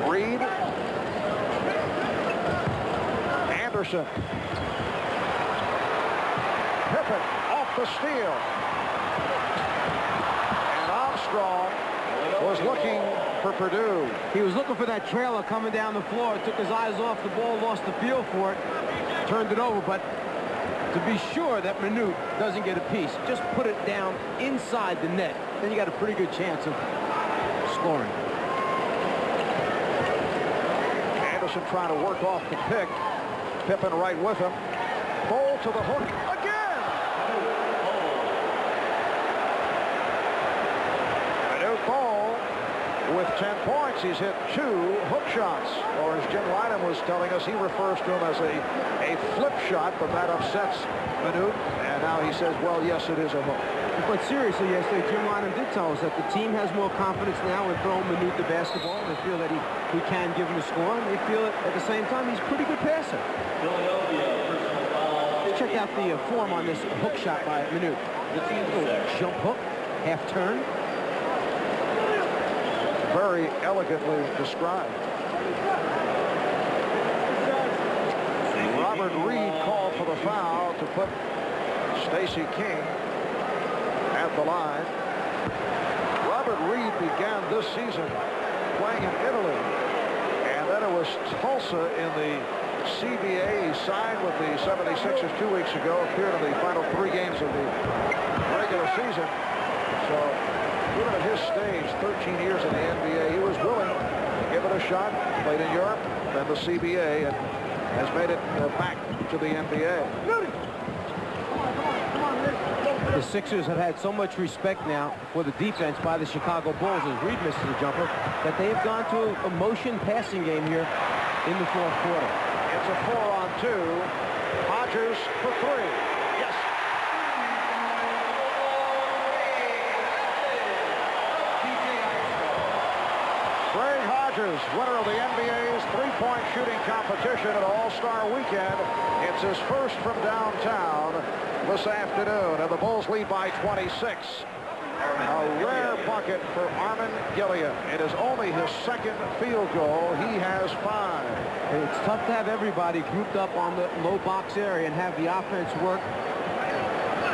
Reed. Anderson. Pippen off the steal. And Armstrong was looking for Purdue. He was looking for that trailer coming down the floor. Took his eyes off the ball, lost the feel for it, turned it over. But to be sure that Minute doesn't get a piece, just put it down inside the net. Then you got a pretty good chance of scoring. Anderson trying to work off the pick. Pippen right with him. Ball to the hook again. Minute Ball with 10 points. He's hit 2 hook shots. Or as Jim Lynam was telling us, he refers to him as a flip shot, but that upsets Minute. And now he says, well, yes, it is a hook. But seriously, yesterday, Jim Lynam did tell us that the team has more confidence now in throwing Minute the basketball. They feel that he can give him a score, and they feel it at the same time he's a pretty good passer. Let's check out the form on this hook shot by Minute. Jump hook, half turn. Very elegantly described. Robert Reed called for the foul to put Stacey King at the line. Robert Reed began this season playing in Italy, and then it was Tulsa in the CBA. He signed with the 76ers 2 weeks ago, appeared in the final 3 games of the regular season. So even at his stage, 13 years in the NBA, he was willing to give it a shot. Played in Europe, then the CBA, and has made it back to the NBA. The Sixers have had so much respect now for the defense by the Chicago Bulls as Reed misses the jumper that they have gone to a motion passing game here in the 4th quarter. It's a 4-on-2. Hodges for 3. Yes. Greg Hodges, winner of the NBA's three-point shooting competition at All-Star Weekend. It's his first from downtown this afternoon, and the Bulls lead by 26. A rare bucket for Armen Gilliam. It is only his 2nd field goal. He has 5. It's tough to have everybody grouped up on the low box area and have the offense work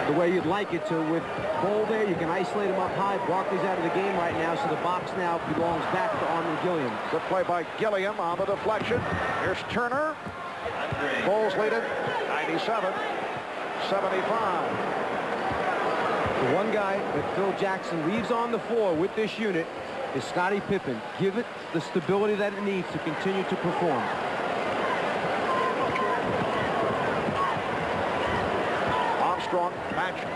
the way you'd like it to. With Bol there, you can isolate him up high. Barkley's out of the game right now, so the box now belongs back to Armen Gilliam. Good play by Gilliam on the deflection. Here's Turner. Bulls lead it 97-75. The one guy that Phil Jackson leaves on the floor with this unit is Scottie Pippen. Give it the stability that it needs to continue to perform. Armstrong matched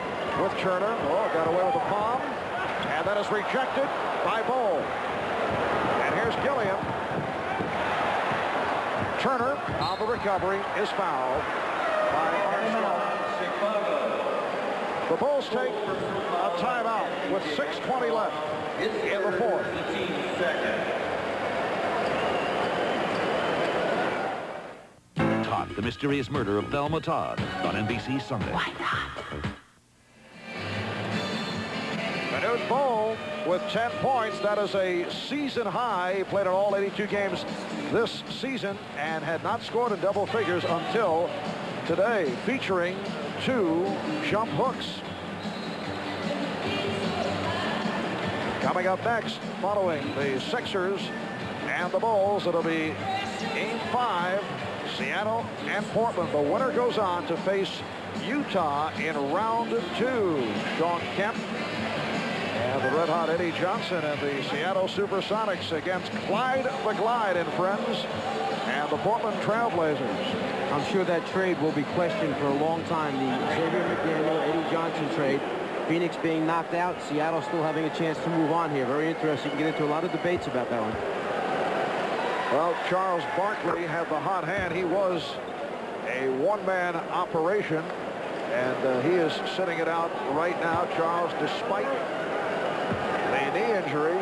with Turner. Oh, got away with a palm. And that is rejected by Bol. And here's Gilliam. Turner on the recovery is fouled by Armstrong. The Bulls take a timeout with 6:20 left in the 4th. Todd, the mysterious murder of Thelma Todd on NBC Sunday. Why not? Manute Bol with 10 points. That is a season high. He played in all 82 games this season and had not scored in double figures until today, featuring 2 jump hooks. Coming up next, following the Sixers and the Bulls, it'll be Game 5, Seattle and Portland. The winner goes on to face Utah in round 2. Shawn Kemp and the red-hot Eddie Johnson and the Seattle Supersonics against Clyde the Glide and friends and the Portland Trailblazers. I'm sure that trade will be questioned for a long time. The Xavier McDaniel, Eddie Johnson trade. Phoenix being knocked out, Seattle still having a chance to move on here. Very interesting. You can get into a lot of debates about that one. Well, Charles Barkley had the hot hand. He was a one-man operation, and he is sitting it out right now. Charles, despite the knee injury,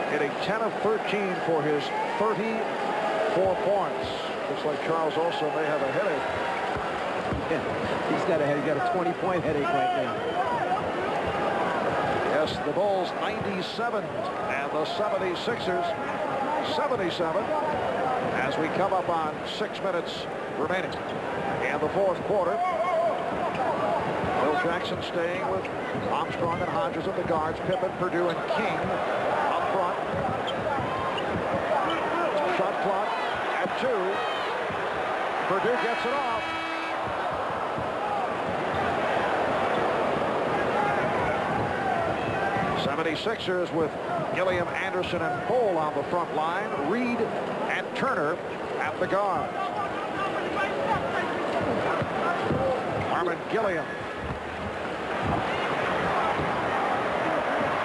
hitting 10 of 13 for his 34 points. Looks like Charles also may have a headache. Yeah, he's got a 20-point headache right now. Yes, the Bulls 97 and the 76ers 77 as we come up on 6 minutes remaining in the fourth quarter. Phil Jackson staying with Armstrong and Hodges at the guards. Pippen, Perdue, and King up front. Shot clock at 2. Perdue gets it off. '76ers with Gilliam, Anderson, and Cole on the front line. Reed and Turner at the guards. Armin Gilliam.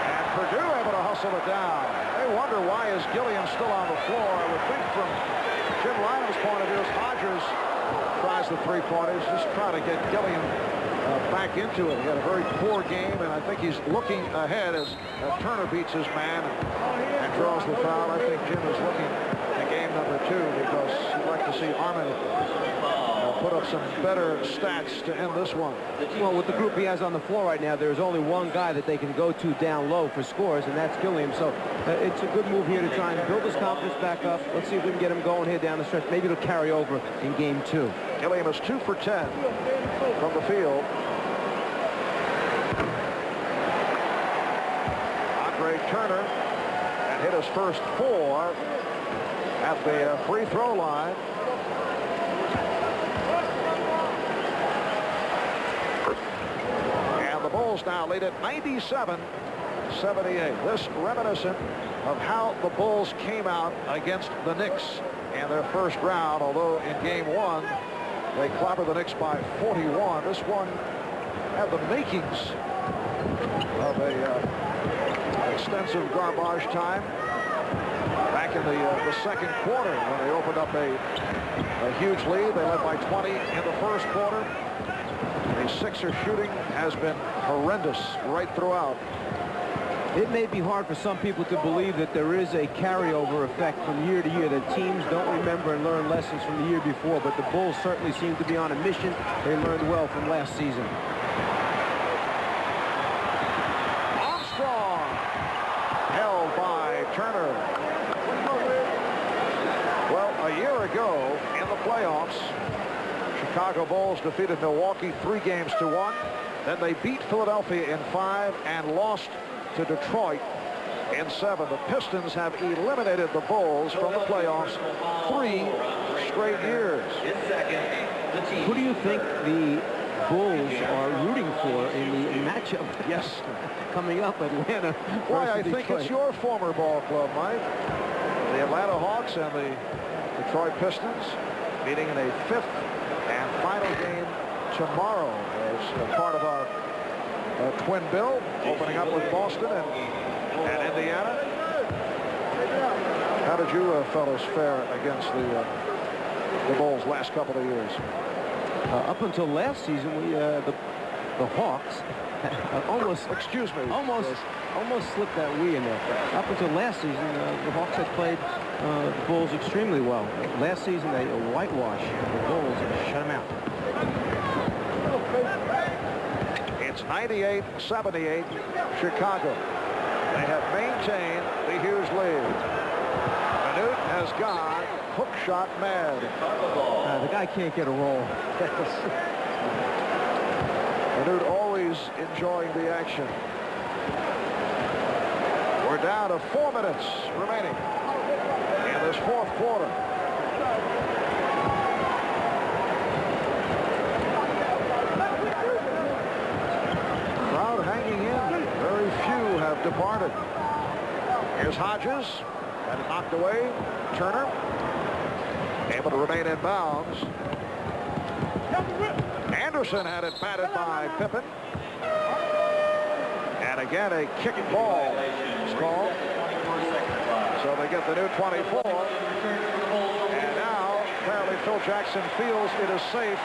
And Perdue able to hustle it down. They wonder why is Gilliam still on the floor. I would think from Jim Lynam's point of view, as Hodges tries the three-pointers, just trying to get Gilliam back into it. He had a very poor game, and I think he's looking ahead as Turner beats his man and draws the foul. I think Jim is looking at game number 2 because he'd like to see Armin put up some better stats to end this one. Well, with the group he has on the floor right now, there's only one guy that they can go to down low for scores, and that's Gilliam. So it's a good move here to try and build his confidence back up. Let's see if we can get him going here down the stretch. Maybe it'll carry over in game 2. Gilliam is 2 for 10 from the field. Andre Turner and hit his first 4 at the free throw line. And the Bulls now lead at 97-78. This reminiscent of how the Bulls came out against the Knicks in their first round, although in game 1 they clobbered the Knicks by 41. This one had the makings of a extensive garbage time back in the second quarter when they opened up a huge lead. They led by 20 in the first quarter. The Sixers shooting has been horrendous right throughout. It may be hard for some people to believe that there is a carryover effect from year to year, that teams don't remember and learn lessons from the year before, but the Bulls certainly seem to be on a mission. They learned well from last season. Armstrong held by Turner. Well, a year ago in the playoffs, Chicago Bulls defeated Milwaukee 3-1. Then they beat Philadelphia in 5 and lost to Detroit in 7. The Pistons have eliminated the Bulls from the playoffs 3 straight years. Who do you think the Bulls are rooting for in the matchup? Yes. Coming up, Atlanta. Why, I think it's your former ball club, Mike. The Atlanta Hawks and the Detroit Pistons meeting in a 5th and final game tomorrow as part of our twin bill, opening up with Boston and Indiana. How did you fellows fare against the Bulls last couple of years? Up until last season, we the Hawks almost slipped that we in there. Up until last season, the Hawks had played the Bulls extremely well. Last season, they whitewashed the Bulls and shut them out. It's 98-78 Chicago. They have maintained the huge lead. Manute has gone hook shot mad. The guy can't get a roll. Manute always enjoying the action. We're down to 4 minutes remaining in this fourth quarter. Crowd hanging in. Very few have departed. Here's Hodges. Had it knocked away. Turner able to remain in bounds. Anderson had it batted by Pippen. And again, a kick ball is called. So they get the new 24. And now, apparently, Phil Jackson feels it is safe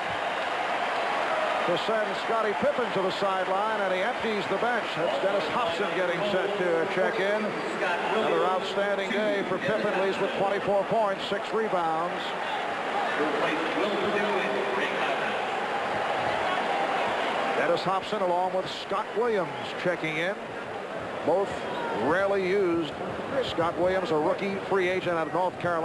to send Scottie Pippen to the sideline, and he empties the bench. That's Dennis Hobson getting set to check in. Another outstanding day for Pippen. Leads with 24 points, 6 rebounds. Dennis Hobson along with Scott Williams checking in. Both rarely used. Scott Williams, a rookie free agent out of North Carolina.